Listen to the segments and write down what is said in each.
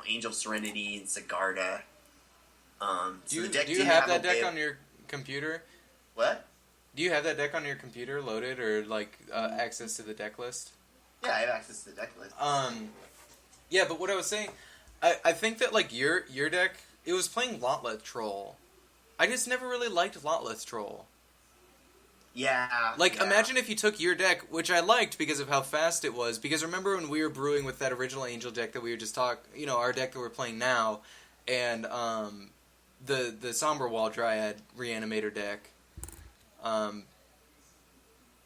Angel Serenity and Sigarda. Do you have that deck on your computer? What? Do you have that deck on your computer loaded or access to the deck list? Yeah, I have access to the deck list. Yeah, but what I was saying, I think that your deck, it was playing Lotleth Troll. I just never really liked Lotleth Troll. Yeah. Imagine if you took your deck, which I liked because of how fast it was. Because remember when we were brewing with that original Angel deck that we were just our deck that we're playing now, and the Somberwall Dryad Reanimator deck. I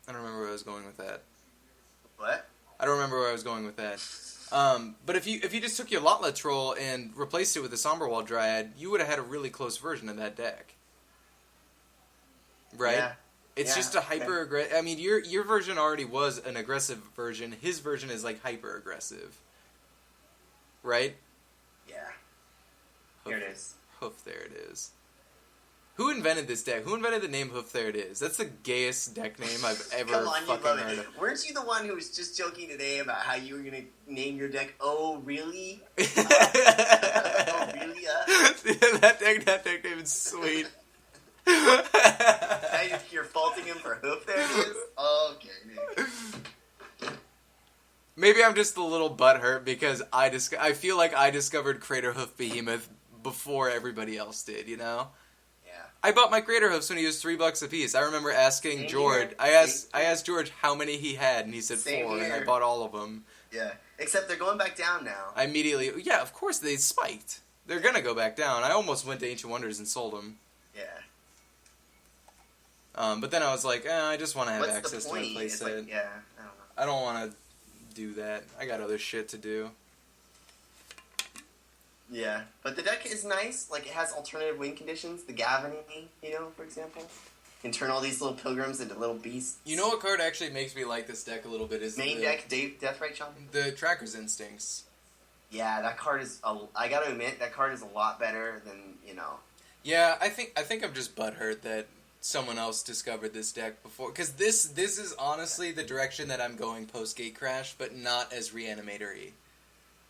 don't remember where I was going with that. What? I don't remember where I was going with that. But if you just took your Lotleth Troll and replaced it with the Somberwall Dryad, you would have had a really close version of that deck. Right? Yeah. It's just a hyper aggressive. I mean, your version already was an aggressive version. His version is hyper aggressive. Right? Yeah. Here it is. Hoof, there it is. Who invented this deck? Who invented the name Hoof, there it is? That's the gayest deck name I've ever fucking heard of. Weren't you the one who was just joking today about how you were going to name your deck, Oh, Really? Oh, Really? That deck name is sweet. Now you're faulting him for Hoof, there it is? Okay. Maybe I'm just a little butthurt because I feel like I discovered Crater Hoof Behemoth before everybody else did, Yeah. I bought my Crater Hoofs when he was $3 a piece. I remember asking George. I asked George how many he had, and he said 4, and I bought all of them. Yeah, except they're going back down now. I immediately, of course they spiked. They're gonna go back down. I almost went to Ancient Wonders and sold them. Yeah. But then I was like, I just want to have access to a playset. I don't know. I don't want to do that. I got other shit to do. Yeah, but the deck is nice. It has alternative win conditions. The Gavany, for example. You can turn all these little pilgrims into little beasts. You know what card actually makes me like this deck a little bit is main deck Deathrite, Sean? The Tracker's Instincts. Yeah, that card is. I gotta admit, that card is a lot better than Yeah, I think I'm just butthurt that someone else discovered this deck before, because this is honestly the direction that I'm going post Gate Crash, but not as Reanimator-y.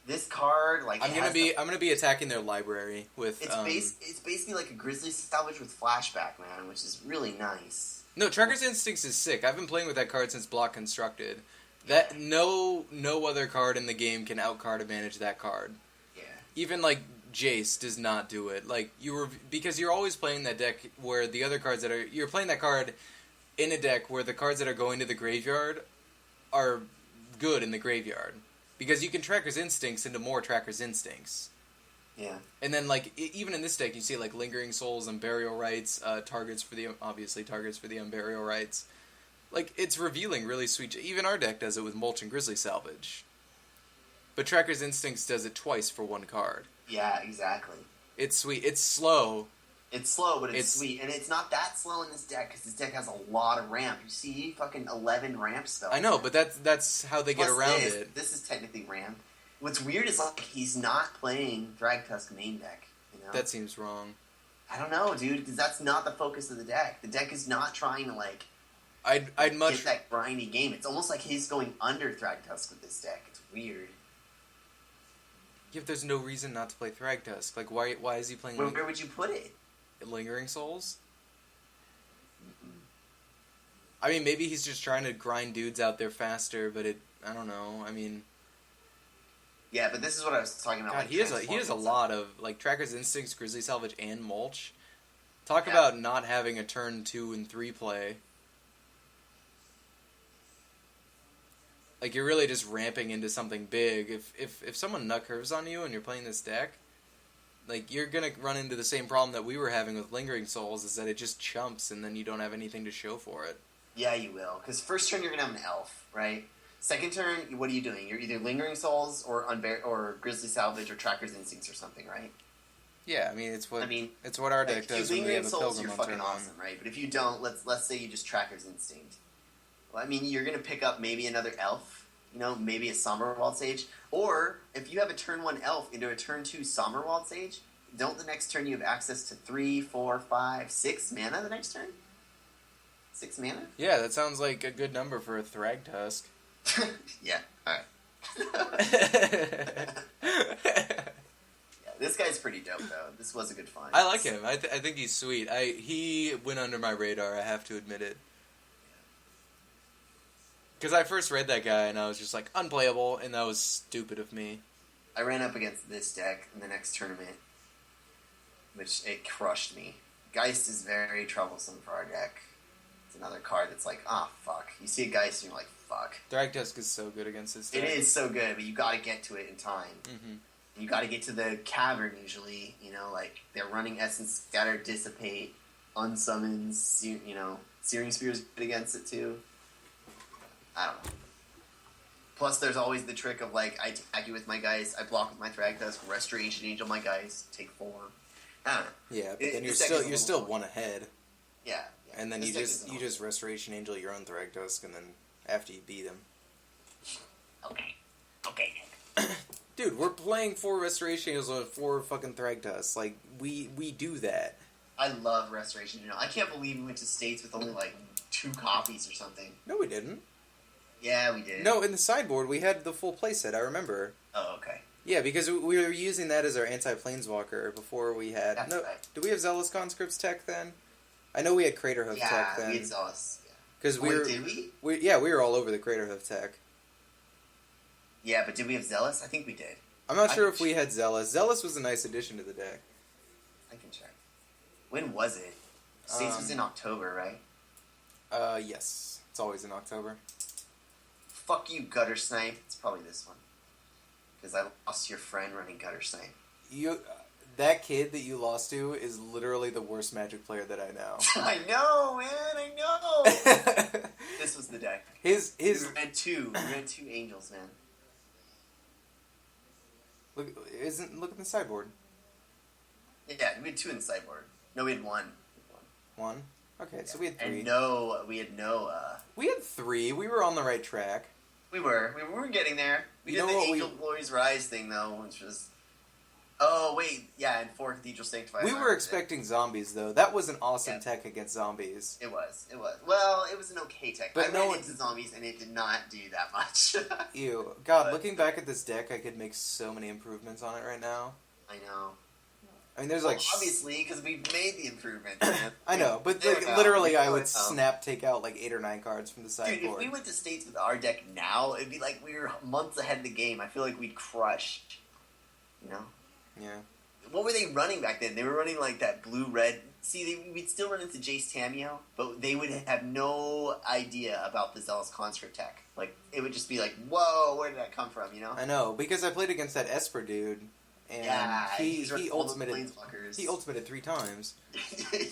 This card, I'm gonna be attacking their library with. It's basically like a Grizzly Salvage with Flashback, man, which is really nice. No, Tracker's Instincts is sick. I've been playing with that card since Block Constructed. That no other card in the game can outcard advantage that card. Yeah. Even Jace does not do it. Because you're always playing that deck where the other cards you're playing that card in a deck where the cards that are going to the graveyard are good in the graveyard. Because you can Tracker's Instincts into more Tracker's Instincts. Yeah. And then, even in this deck, you see, Lingering Souls and Burial Rites, targets for the Unburial Rites. It's revealing really sweet. Even our deck does it with Mulch and Grizzly Salvage. But Tracker's Instincts does it twice for one card. Yeah, exactly. It's sweet. It's slow. It's slow, but it's sweet. And it's not that slow in this deck, because this deck has a lot of ramp. You see fucking 11 ramp spells. I know, but that's how they get around it. This is technically ramp. What's weird is, he's not playing Thragtusk main deck, That seems wrong. I don't know, dude, because that's not the focus of the deck. The deck is not trying to, I'd much... get that grindy game. It's almost like he's going under Thragtusk with this deck. It's weird. Yeah, but there's no reason not to play Thragtusk. Why is he playing... Where would you put it? Lingering Souls? Mm-mm. I mean, maybe he's just trying to grind dudes out there faster, but I don't know. I mean... Yeah, but this is what I was talking about. God, he has a lot of, Tracker's Instincts, Grizzly Salvage, and Mulch. Talk about not having a turn 2 and 3 play. You're really just ramping into something big. If someone nut curves on you and you're playing this deck, you're gonna run into the same problem that we were having with Lingering Souls, is that it just chumps and then you don't have anything to show for it. Yeah, you will. Because first turn you're gonna have an elf, right? Second turn, what are you doing? You're either Lingering Souls or Grizzly Salvage or Tracker's Instincts or something, right? Yeah, I mean it's what our deck does when we have a Souls, Pilgrim you're on fucking turn awesome, right? But if you don't, let's say you just Tracker's Instinct. Well, I mean, you're gonna pick up maybe another elf, maybe a Somberwald Sage, or if you have a turn 1 elf into a turn 2 Somberwald Sage, don't the next turn you have access to 3, 4, 5, 6 mana the next turn? 6 mana? Yeah, that sounds like a good number for a Thragtusk. Yeah, alright. pretty dope though. This was a good find. I like him. I think he's sweet. He went under my radar. I have to admit it. Because I first read that guy and I was just like unplayable, and that was stupid of me. I ran up against this deck in the next tournament, which it crushed me. Geist is very troublesome for our deck. It's another card that's like, fuck. You see a Geist and you're like, fuck. Thragtusk is so good against this deck. It is so good, but you gotta get to it in time. Mm-hmm. You gotta get to the cavern usually, like they're running Essence Scatter, Dissipate, Unsummons, Searing Spear's good against it too. I don't know. Plus, there's always the trick of, like, I attack you with my Geist, I block with my Thragtusk, Restoration Angel my Geist, take 4. I don't know. Yeah, but then you're still one ahead. Yeah. And then you just Restoration Angel your own Thragtusk, and then after you beat him. Okay. Dude, we're playing 4 Restoration Angels with 4 fucking Thragtusks. Like, we do that. I love Restoration Angel. I can't believe we went to States with only, like, 2 copies or something. No, we didn't. Yeah, we did. No, in the sideboard, we had the full playset, I remember. Oh, okay. Yeah, because we were using that as our anti-planeswalker before we had... That's right. Did we have Zealous Conscripts tech then? I know we had Craterhoof tech then. Yeah, we had Zealous. Because did we? Yeah, we were all over the Craterhoof tech. Yeah, but did we have Zealous? I think we did. I'm not sure if we had Zealous. Zealous was a nice addition to the deck. I can check. When was it? States was in October, right? Yes. It's always in October. Fuck you, Gutter Snipe. It's probably this one. Because I lost your friend running Gutter Snipe. That kid that you lost to is literally the worst Magic player that I know. I know, man. I know. This was the deck. We ran two Angels, man. Look at the sideboard. Yeah, we had 2 in the sideboard. No, we had 1. One? Okay, yeah. So we had 3. And we had We had 3. We were on the right track. We were getting there. We did the Angel Glory's Rise thing, though, which was... Oh, wait. Yeah, and 4 Cathedral Sanctified. We were expecting zombies, though. That was an awesome tech against zombies. It was. Well, it was an okay tech. But I ran into zombies, and it did not do that much. Ew. God, looking back at this deck, I could make so many improvements on it right now. I know. I mean, there's like... Obviously, because we made the improvements, man. I know, but literally I would take out like 8 or 9 cards from the sideboard. Dude, if we went to States with our deck now, it'd be like we were months ahead of the game. I feel like we'd crush. You know? Yeah. What were they running back then? They were running like that blue-red... See, we'd still run into Jace Tameo, but they would have no idea about the Zealous Conscript tech. Like, it would just be like, whoa, where did that come from, you know? I know, because I played against that Esper dude. And he ultimated 3 times.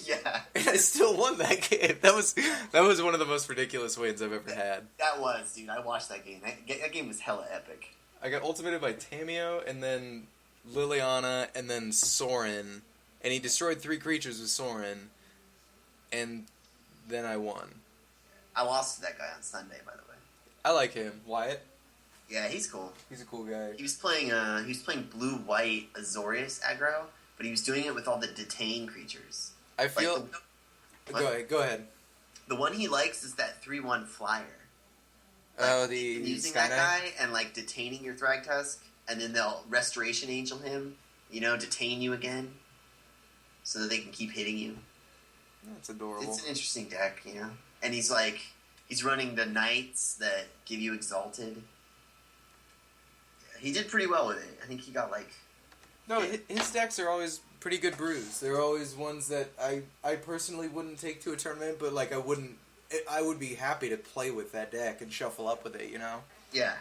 Yeah. And I still won that game. That was one of the most ridiculous wins I've ever had. That was, dude. I watched that game. That game was hella epic. I got ultimated by Tameo, and then Liliana, and then Sorin. And he destroyed 3 creatures with Sorin. And then I won. I lost to that guy on Sunday, by the way. I like him. Wyatt? Yeah, he's cool. He's a cool guy. He was playing blue-white Azorius aggro, but he was doing it with all the detain creatures. I feel... Go ahead. The one he likes is that 3/1 flyer. Using that guy and, like, detaining your Thragtusk, and then they'll Restoration Angel him, detain you again, so that they can keep hitting you. That's adorable. It's an interesting deck, And he's running the Knights that give you Exalted. He did pretty well with it. I think he got No, his decks are always pretty good brews. They're always ones that I personally wouldn't take to a tournament, but I would be happy to play with that deck and shuffle up with it, Yeah.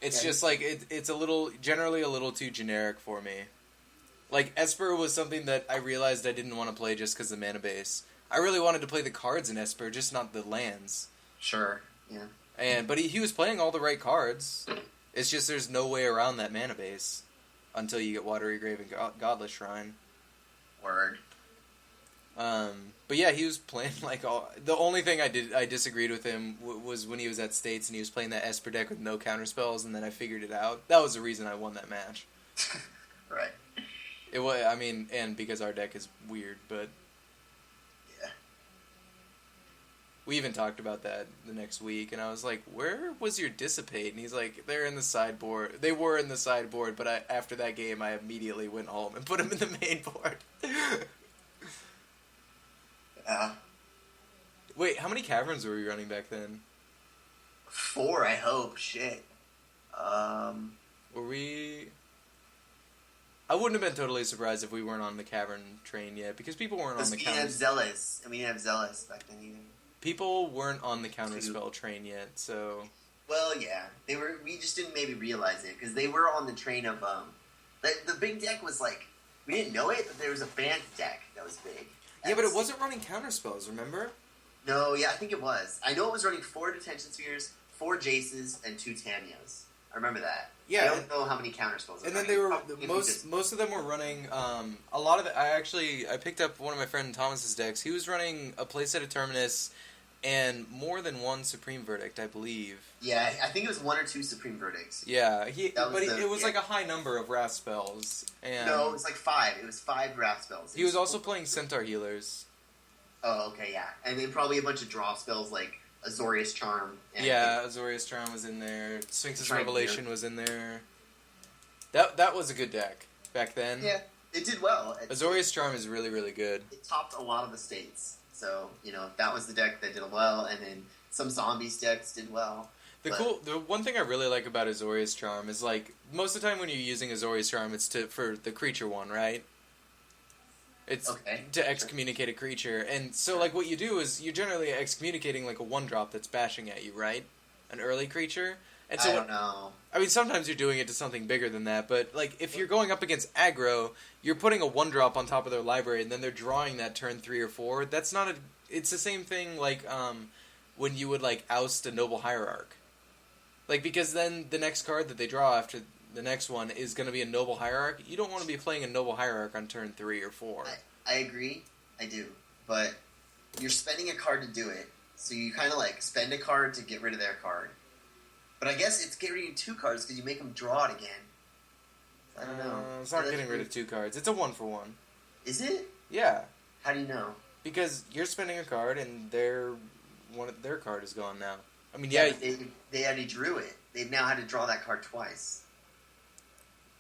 It's just it's generally a little too generic for me. Like, Esper was something that I realized I didn't want to play just because of the mana base. I really wanted to play the cards in Esper, just not the lands. Sure, yeah. But he was playing all the right cards. It's just there's no way around that mana base until you get Watery Grave and Godless Shrine. Word. But yeah, he was playing the only thing I disagreed with him was when he was at States and he was playing that Esper deck with no counterspells, and then I figured it out. That was the reason I won that match. Right. It was, and because our deck is weird, but yeah. We even talked about that the next week, and I was like, "Where was your dissipate?" And he's like, "They're in the sideboard. They were in the sideboard, but after that game, I immediately went home and put them in the main board." Wait, how many caverns were we running back then? 4, I hope. Shit. Were we? I wouldn't have been totally surprised if we weren't on the cavern train yet, because people weren't on the we didn't have Zealous, and we didn't have Zealous back then either. People weren't on the counterspell train yet, so. Well, yeah, they were. We just didn't maybe realize it because they were on the train of the big deck was like we didn't know it, but there was a banned deck that was big. Yeah, but it wasn't running counterspells. Remember? No, yeah, I think it was. I know it was running 4 Detention Spheres, 4 Jaces, and 2 Tamios. I remember that. Yeah, I don't know how many counterspells. And then they were most of them were running. A lot of I picked up one of my friend Thomas's decks. He was running a playset of Terminus and more than one Supreme Verdict, I believe. Yeah, I think it was 1 or 2 Supreme Verdicts. Yeah, it was like a high number of wrath spells. And no, it was like 5. It was 5 wrath spells. He was also playing Centaur Healers. Oh, okay, yeah, and then probably a bunch of draw spells like Azorius Charm. And Azorius Charm was in there. Sphinx's Revelation was in there. That was a good deck back then. Yeah, it did well. Azorius Charm is really, really good. It topped a lot of the states. So, that was the deck that did well, and then some Zombies decks did well. The one thing I really like about Azorius Charm is, like, most of the time when you're using Azorius Charm, it's for the creature one, right? It's to excommunicate a creature. And so, like, what you do is you're generally excommunicating, like, a 1-drop that's bashing at you, right? An early creature. And so I don't know. I mean, sometimes you're doing it to something bigger than that, but, like, if you're going up against aggro, you're putting a 1-drop on top of their library, and then they're drawing that turn 3 or 4. That's not it's the same thing, like, when you would, like, oust a Noble Hierarch. Like, because then the next card that they draw after the next one is going to be a Noble Hierarch. You don't want to be playing a Noble Hierarch on turn 3 or 4. I agree. I do. But you're spending a card to do it, so you kind of, like, spend a card to get rid of their card. But I guess it's getting rid of 2 cards because you make them draw it again. I don't know. It's not getting rid of 2 cards. It's a 1-for-1. Is it? Yeah. How do you know? Because you're spending a card and their card is gone now. I mean, they already drew it. They've now had to draw that card twice.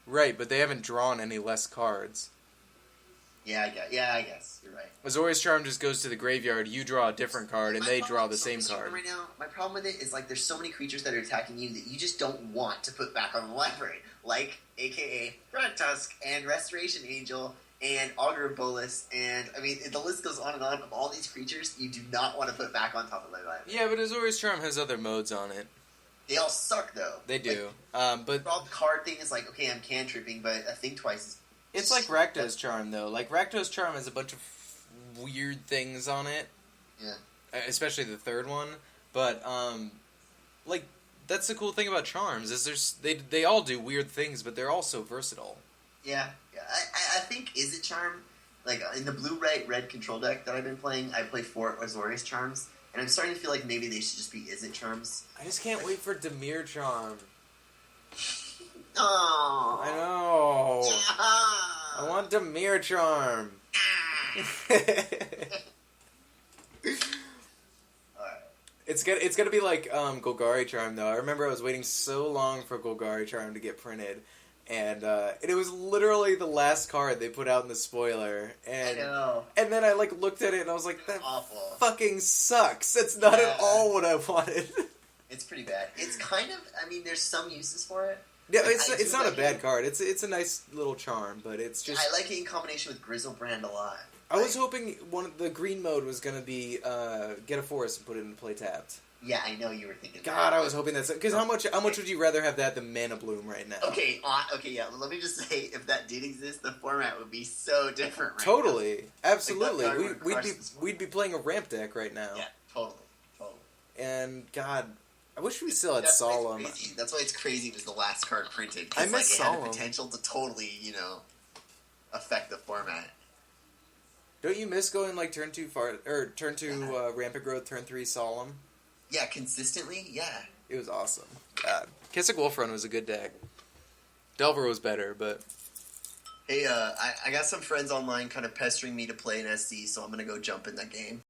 Right, but they haven't drawn any less cards. Yeah, I guess. You're right. Azorius Charm just goes to the graveyard, you draw a different card, and they draw the same card. Right now, my problem with it is, like, there's so many creatures that are attacking you that you just don't want to put back on the library. Like, a.k.a. Red Tusk, and Restoration Angel, and Augur Bolus, and, I mean, the list goes on and on of all these creatures you do not want to put back on top of the library. Yeah, but Azorius Charm has other modes on it. They all suck, though. They do. Like, but all the card thing is like, okay, I'm cantripping, but a Think Twice is... It's like Rakdos Charm, though. Like, Rakdos Charm has a bunch of weird things on it. Yeah. Especially the third one. But, like, that's the cool thing about Charms, is they all do weird things, but they're all so versatile. Yeah. I think Is It Charm, like, in the blue-red control deck that I've been playing, I play 4 Azorius Charms, and I'm starting to feel like maybe they should just be Is It Charms. I just can't wait for Dimir Charm. Oh, I know. I want Dimir Charm. It's gonna be like Golgari Charm, though. I remember I was waiting so long for Golgari Charm to get printed, and it was literally the last card they put out in the spoiler. And I know. And then I looked at it and I was like, that awful. Fucking sucks. That's not at all what I wanted. It's pretty bad. It's kind of. I mean, there's some uses for it. Yeah, it's not a bad card. It's a nice little charm, but it's just... I like it in combination with Grizzlebrand a lot. I was hoping the green mode was going to be get a forest and put it into play tapped. Yeah, I know you were thinking God, I was hoping that's... Because how much would you rather have that than Mana Bloom right now? Okay, yeah. Let me just say, if that did exist, the format would be so different right Totally. now. Absolutely. Like, we'd be playing a ramp deck right now. Yeah, totally. And, God... I wish we still had Solemn. That's why it's crazy it was the last card printed. I miss Solemn. It had the potential to totally, affect the format. Don't you miss going like turn 2 Rampant Growth, turn 3 Solemn? Yeah, consistently, yeah. It was awesome. God. Kissack Wolf Run was a good deck. Delver was better, but... Hey, I got some friends online kind of pestering me to play an SC, so I'm going to go jump in that game.